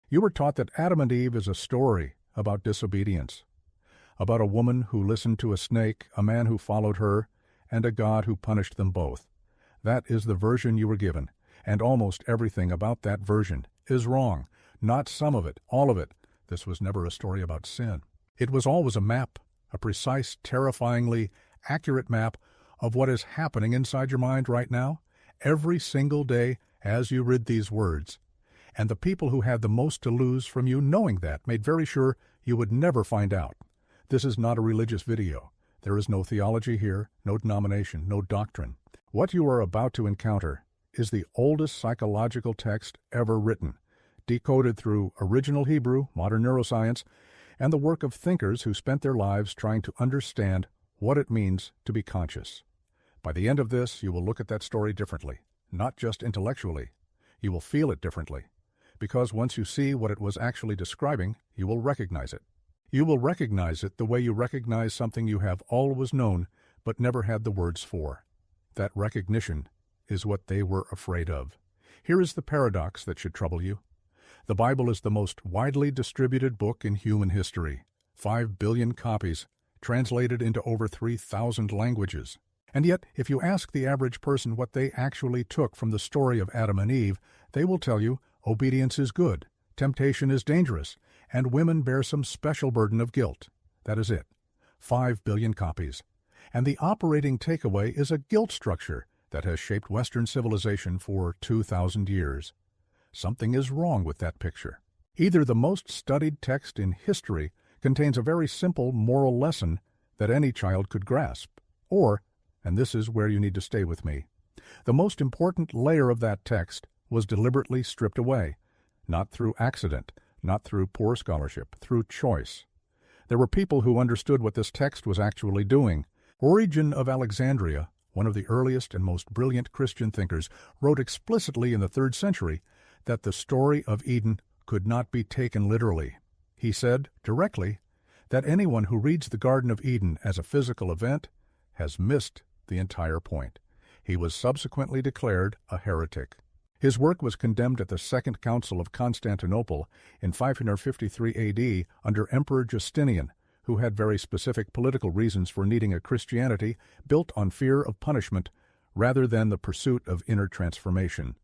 You were taught that Adam and Eve is a story about disobedience, about a woman who listened to a snake, a man who followed her, and a God who punished them both. That is the version you were given, and almost everything about that version is wrong. Not some of it, all of it. This was never a story about sin. It was always a map, a precise, terrifyingly accurate map of what is happening inside your mind right now, every single day as you read these words. And the people who had the most to lose from you knowing that made very sure you would never find out. This is not a religious video. There is no theology here, no denomination, no doctrine. What you are about to encounter is the oldest psychological text ever written, decoded through original Hebrew, modern neuroscience, and the work of thinkers who spent their lives trying to understand what it means to be conscious. By the end of this, you will look at that story differently, not just intellectually. You will feel it differently, because once you see what it was actually describing, you will recognize it. You will recognize it the way you recognize something you have always known but never had the words for. That recognition is what they were afraid of. Here is the paradox that should trouble you. The Bible is the most widely distributed book in human history. 5 billion copies, translated into over 3,000 languages. And yet, if you ask the average person what they actually took from the story of Adam and Eve, they will tell you obedience is good, temptation is dangerous, and women bear some special burden of guilt. That is it. 5 billion copies. And the operating takeaway is a guilt structure that has shaped Western civilization for 2,000 years. Something is wrong with that picture. Either the most studied text in history contains a very simple moral lesson that any child could grasp, or, and this is where you need to stay with me, the most important layer of that text was deliberately stripped away, not through accident, not through poor scholarship, through choice. There were people who understood what this text was actually doing. Origen of Alexandria, one of the earliest and most brilliant Christian thinkers, wrote explicitly in the 3rd century that the story of Eden could not be taken literally. He said, directly, that anyone who reads the Garden of Eden as a physical event has missed the entire point. He was subsequently declared a heretic. His work was condemned at the Second Council of Constantinople in 553 AD under Emperor Justinian, who had very specific political reasons for needing a Christianity built on fear of punishment rather than the pursuit of inner transformation.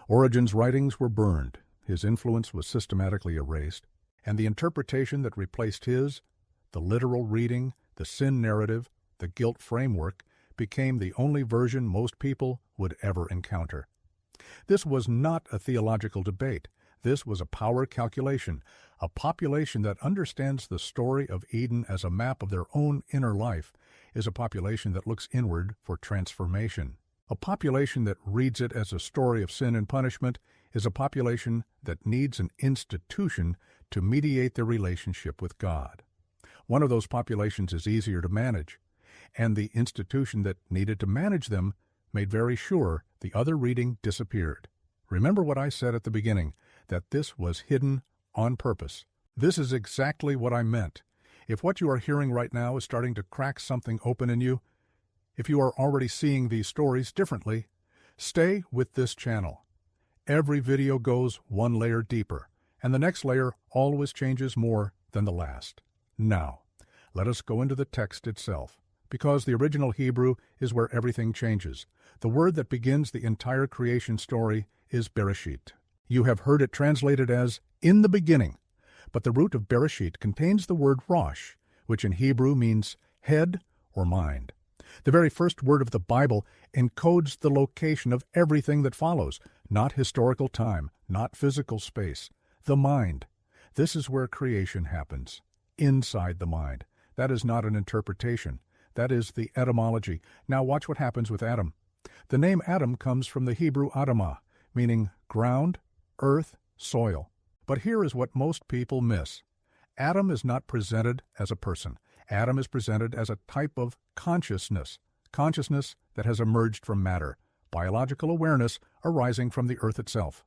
Origen's writings were burned, his influence was systematically erased, and the interpretation that replaced his, the literal reading, the sin narrative, the guilt framework, became the only version most people would ever encounter. This was not a theological debate. This was a power calculation. A population that understands the story of Eden as a map of their own inner life is a population that looks inward for transformation. A population that reads it as a story of sin and punishment is a population that needs an institution to mediate their relationship with God. One of those populations is easier to manage, and the institution that needed to manage them made very sure the other reading disappeared. Remember what I said at the beginning, that this was hidden on purpose. This is exactly what I meant. If what you are hearing right now is starting to crack something open in you, if you are already seeing these stories differently, stay with this channel. Every video goes one layer deeper, and the next layer always changes more than the last. Now, let us go into the text itself, because the original Hebrew is where everything changes. The word that begins the entire creation story is Bereshit. You have heard it translated as in the beginning, but the root of Bereshit contains the word Rosh, which in Hebrew means head or mind. The very first word of the Bible encodes the location of everything that follows, not historical time, not physical space, the mind. This is where creation happens, inside the mind. That is not an interpretation. That is the etymology. Now watch what happens with Adam. The name Adam comes from the Hebrew Adamah, meaning ground, earth, soil. But here is what most people miss. Adam is not presented as a person. Adam is presented as a type of consciousness that has emerged from matter, biological awareness arising from the earth itself.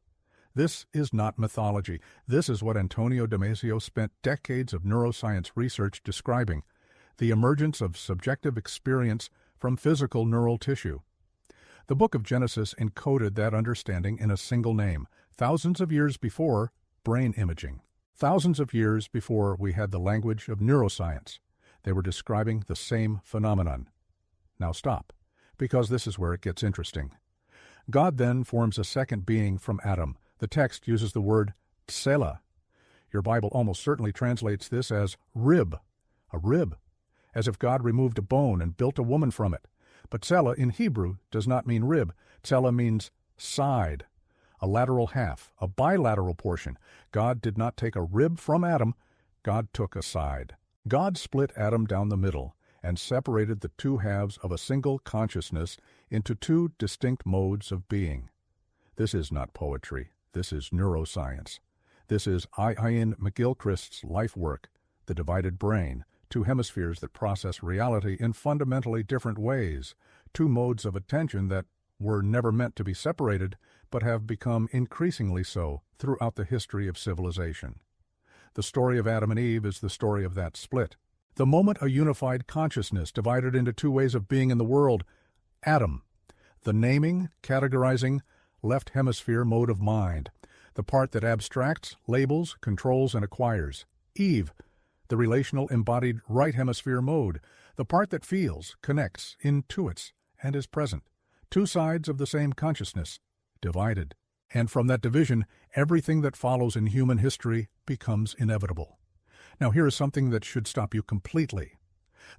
This is not mythology. This is what Antonio Damasio spent decades of neuroscience research describing, the emergence of subjective experience from physical neural tissue. The book of Genesis encoded that understanding in a single name. Thousands of years before, brain imaging. Thousands of years before we had the language of neuroscience, they were describing the same phenomenon. Now stop, because this is where it gets interesting. God then forms a second being from Adam. The text uses the word tsela. Your Bible almost certainly translates this as rib, a rib, as if God removed a bone and built a woman from it. But tsela in Hebrew does not mean rib. Tsela means side, a lateral half, a bilateral portion. God did not take a rib from Adam, God took a side. God split Adam down the middle and separated the two halves of a single consciousness into two distinct modes of being. This is not poetry. This is neuroscience. This is Ian McGilchrist's life work, The Divided Brain, two hemispheres that process reality in fundamentally different ways, two modes of attention that were never meant to be separated, but have become increasingly so throughout the history of civilization. The story of Adam and Eve is the story of that split. The moment a unified consciousness divided into two ways of being in the world, Adam, the naming, categorizing, left hemisphere mode of mind, the part that abstracts, labels, controls, and acquires. Eve, the relational embodied right hemisphere mode, the part that feels, connects, intuits, and is present. Two sides of the same consciousness, divided. And from that division, everything that follows in human history becomes inevitable. Now here is something that should stop you completely.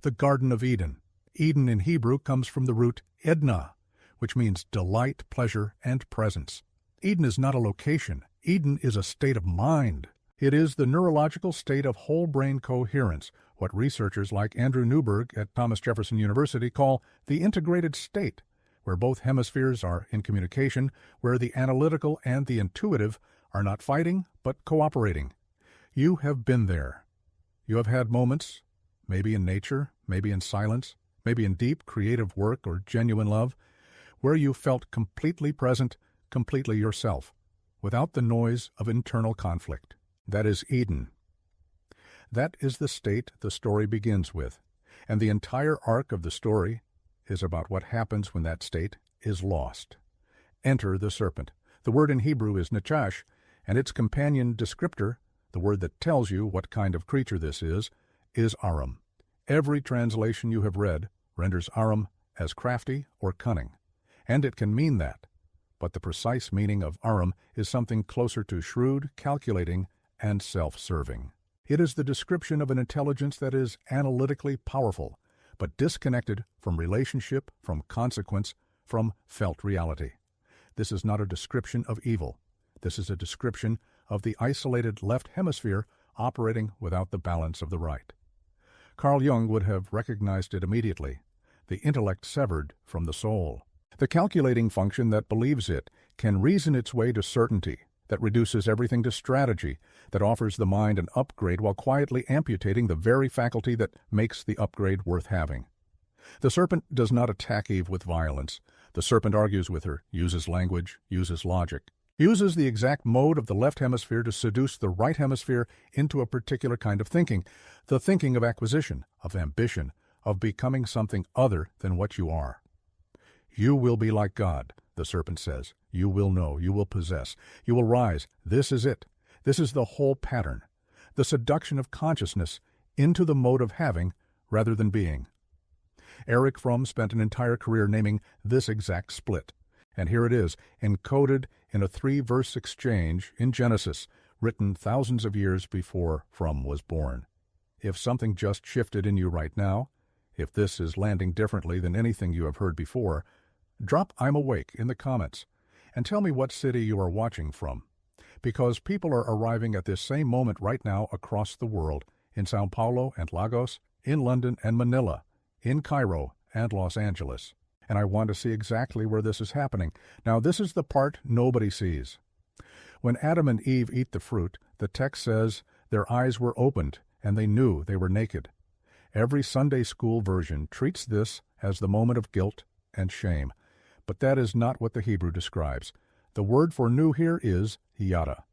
The Garden of Eden. Eden in Hebrew comes from the root edna, which means delight, pleasure, and presence. Eden is not a location. Eden is a state of mind. It is the neurological state of whole brain coherence, what researchers like Andrew Newberg at Thomas Jefferson University call the integrated state, where both hemispheres are in communication, where the analytical and the intuitive are not fighting but cooperating. You have been there. You have had moments, maybe in nature, maybe in silence, maybe in deep creative work or genuine love, where you felt completely present, completely yourself, without the noise of internal conflict. That is Eden. That is the state the story begins with, and the entire arc of the story is about what happens when that state is lost. Enter the serpent. The word in Hebrew is nachash, and its companion descriptor, the word that tells you what kind of creature this is Aram. Every translation you have read renders Aram as crafty or cunning, and it can mean that. But the precise meaning of Aram is something closer to shrewd, calculating, and self-serving. It is the description of an intelligence that is analytically powerful, but disconnected from relationship, from consequence, from felt reality. This is not a description of evil. This is a description of the isolated left hemisphere operating without the balance of the right. Carl Jung would have recognized it immediately, the intellect severed from the soul. The calculating function that believes it can reason its way to certainty, that reduces everything to strategy, that offers the mind an upgrade while quietly amputating the very faculty that makes the upgrade worth having. The serpent does not attack Eve with violence. The serpent argues with her, uses language, uses logic, uses the exact mode of the left hemisphere to seduce the right hemisphere into a particular kind of thinking, the thinking of acquisition, of ambition, of becoming something other than what you are. You will be like God, the serpent says. You will know, you will possess, you will rise. This is it. This is the whole pattern. The seduction of consciousness into the mode of having rather than being. Erich Fromm spent an entire career naming this exact split. And here it is, encoded in a 3-verse exchange in Genesis, written thousands of years before Fromm was born. If something just shifted in you right now, if this is landing differently than anything you have heard before, drop "I'm awake" in the comments and tell me what city you are watching from, because people are arriving at this same moment right now across the world, in Sao Paulo and Lagos, in London and Manila, in Cairo and Los Angeles. And I want to see exactly where this is happening. Now, this is the part nobody sees. When Adam and Eve eat the fruit, the text says their eyes were opened and they knew they were naked. Every Sunday school version treats this as the moment of guilt and shame. But that is not what the Hebrew describes. The word for "knew" here is yada,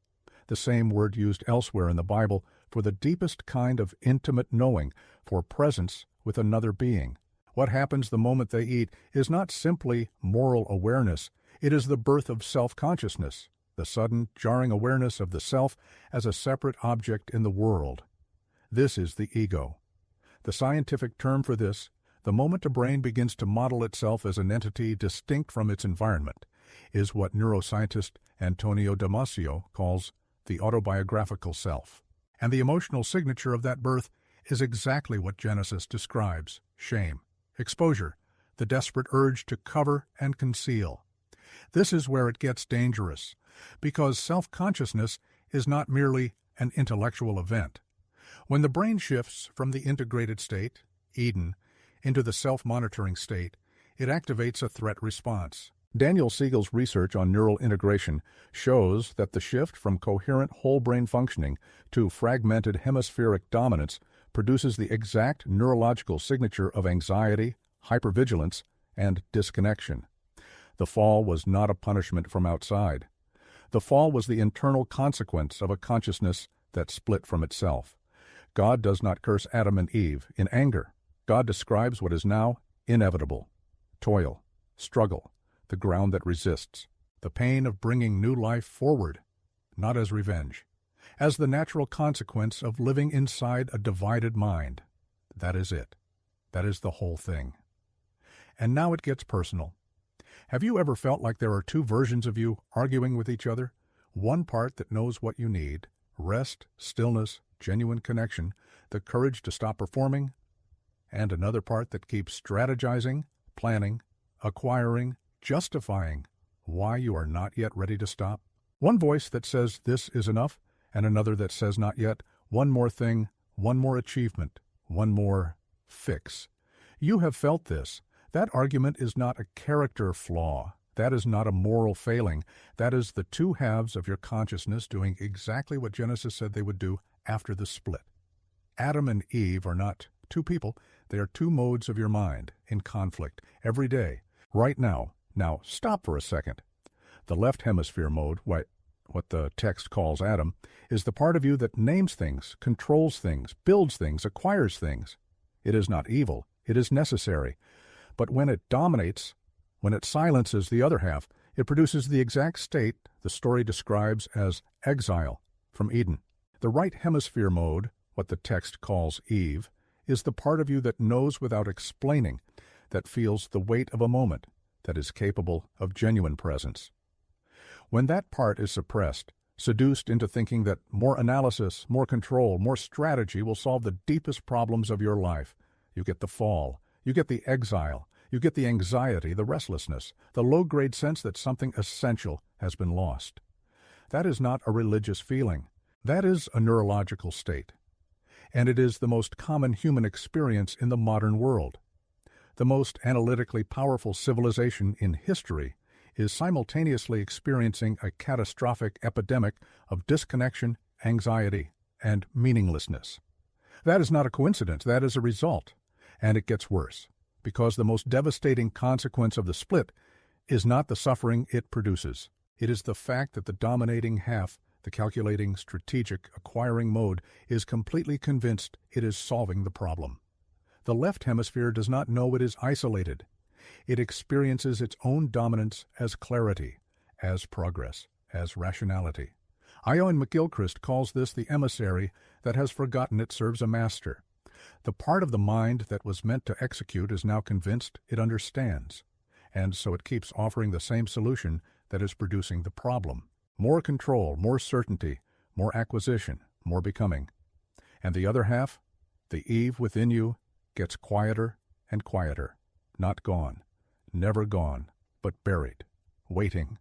the same word used elsewhere in the Bible for the deepest kind of intimate knowing, for presence with another being. What happens the moment they eat is not simply moral awareness. It is the birth of self-consciousness, the sudden, jarring awareness of the self as a separate object in the world. This is the ego. The scientific term for this, the moment a brain begins to model itself as an entity distinct from its environment, is what neuroscientist Antonio Damasio calls the autobiographical self. And the emotional signature of that birth is exactly what Genesis describes: shame, exposure, the desperate urge to cover and conceal. This is where it gets dangerous, because self-consciousness is not merely an intellectual event. When the brain shifts from the integrated state, Eden, into the self-monitoring state, it activates a threat response. Daniel Siegel's research on neural integration shows that the shift from coherent whole brain functioning to fragmented hemispheric dominance produces the exact neurological signature of anxiety, hypervigilance, and disconnection. The fall was not a punishment from outside. The fall was the internal consequence of a consciousness that split from itself. God does not curse Adam and Eve in anger. God describes what is now inevitable: toil, struggle, the ground that resists, the pain of bringing new life forward, not as revenge, as the natural consequence of living inside a divided mind. That is it. That is the whole thing. And now it gets personal. Have you ever felt like there are two versions of you arguing with each other? One part that knows what you need: rest, stillness, genuine connection, the courage to stop performing, and another part that keeps strategizing, planning, acquiring, justifying why you are not yet ready to stop. One voice that says this is enough, and another that says not yet, one more thing, one more achievement, one more fix. You have felt this. That argument is not a character flaw. That is not a moral failing. That is the two halves of your consciousness doing exactly what Genesis said they would do after the split. Adam and Eve are not two people. They are two modes of your mind in conflict every day, right now. Now, stop for a second. The left hemisphere mode, what the text calls Adam, is the part of you that names things, controls things, builds things, acquires things. It is not evil. It is necessary. But when it dominates, when it silences the other half, it produces the exact state the story describes as exile from Eden. The right hemisphere mode, what the text calls Eve, is the part of you that knows without explaining, that feels the weight of a moment, that is capable of genuine presence. When that part is suppressed, seduced into thinking that more analysis, more control, more strategy will solve the deepest problems of your life, you get the fall, you get the exile, you get the anxiety, the restlessness, the low-grade sense that something essential has been lost. That is not a religious feeling. That is a neurological state. And it is the most common human experience in the modern world. The most analytically powerful civilization in history is simultaneously experiencing a catastrophic epidemic of disconnection, anxiety, and meaninglessness. That is not a coincidence. That is a result. And it gets worse, because the most devastating consequence of the split is not the suffering it produces. It is the fact that the dominating half, the calculating, strategic, acquiring mode, is completely convinced it is solving the problem. The left hemisphere does not know it is isolated. It experiences its own dominance as clarity, as progress, as rationality. Ioan McGilchrist calls this the emissary that has forgotten it serves a master. The part of the mind that was meant to execute is now convinced it understands, and so it keeps offering the same solution that is producing the problem. More control, more certainty, more acquisition, more becoming. And the other half, the Eve within you, gets quieter and quieter, not gone, never gone, but buried, waiting.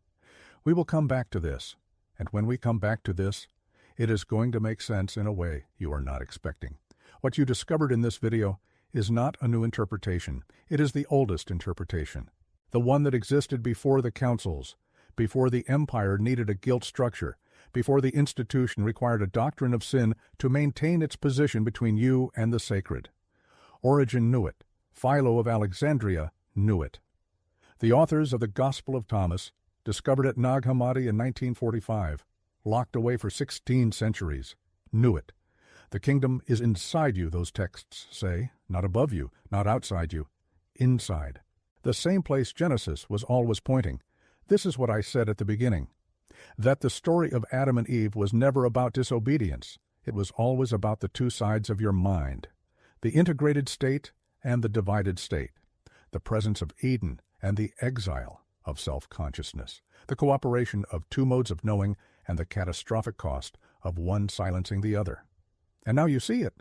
We will come back to this, and when we come back to this, it is going to make sense in a way you are not expecting. What you discovered in this video is not a new interpretation. It is the oldest interpretation, the one that existed before the councils, before the empire needed a guilt structure, before the institution required a doctrine of sin to maintain its position between you and the sacred. Origen knew it. Philo of Alexandria knew it. The authors of the Gospel of Thomas, discovered at Nag Hammadi in 1945, locked away for 16 centuries, knew it. The kingdom is inside you, those texts say, not above you, not outside you, inside. The same place Genesis was always pointing. This is what I said at the beginning. That the story of Adam and Eve was never about disobedience. It was always about the two sides of your mind, the integrated state and the divided state, the presence of Eden and the exile of self-consciousness, the cooperation of two modes of knowing and the catastrophic cost of one silencing the other. And now you see it.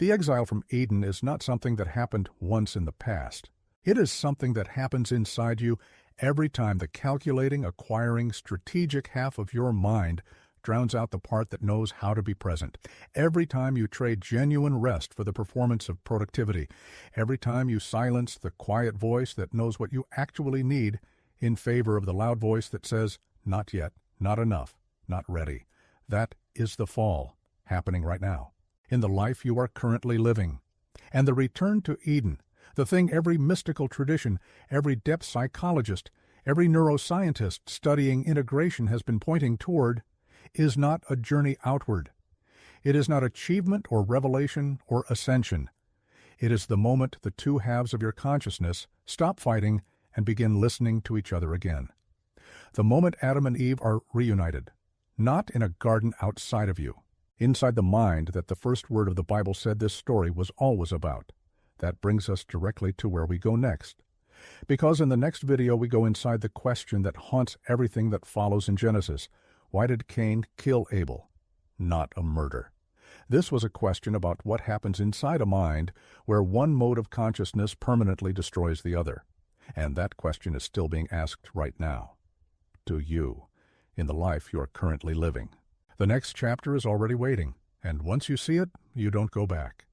The exile from Eden is not something that happened once in the past. It is something that happens inside you every time the calculating, acquiring, strategic half of your mind drowns out the part that knows how to be present. Every time you trade genuine rest for the performance of productivity. Every time you silence the quiet voice that knows what you actually need in favor of the loud voice that says, not yet, not enough, not ready. That is the fall happening right now in the life you are currently living. And the return to Eden, the thing every mystical tradition, every depth psychologist, every neuroscientist studying integration has been pointing toward, is not a journey outward. It is not achievement or revelation or ascension. It is the moment the two halves of your consciousness stop fighting and begin listening to each other again. The moment Adam and Eve are reunited, not in a garden outside of you, inside the mind that the first word of the Bible said this story was always about. That brings us directly to where we go next. Because in the next video we go inside the question that haunts everything that follows in Genesis. Why did Cain kill Abel? Not a murder. This was a question about what happens inside a mind where one mode of consciousness permanently destroys the other. And that question is still being asked right now. To you, in the life you are currently living. The next chapter is already waiting, and once you see it, you don't go back.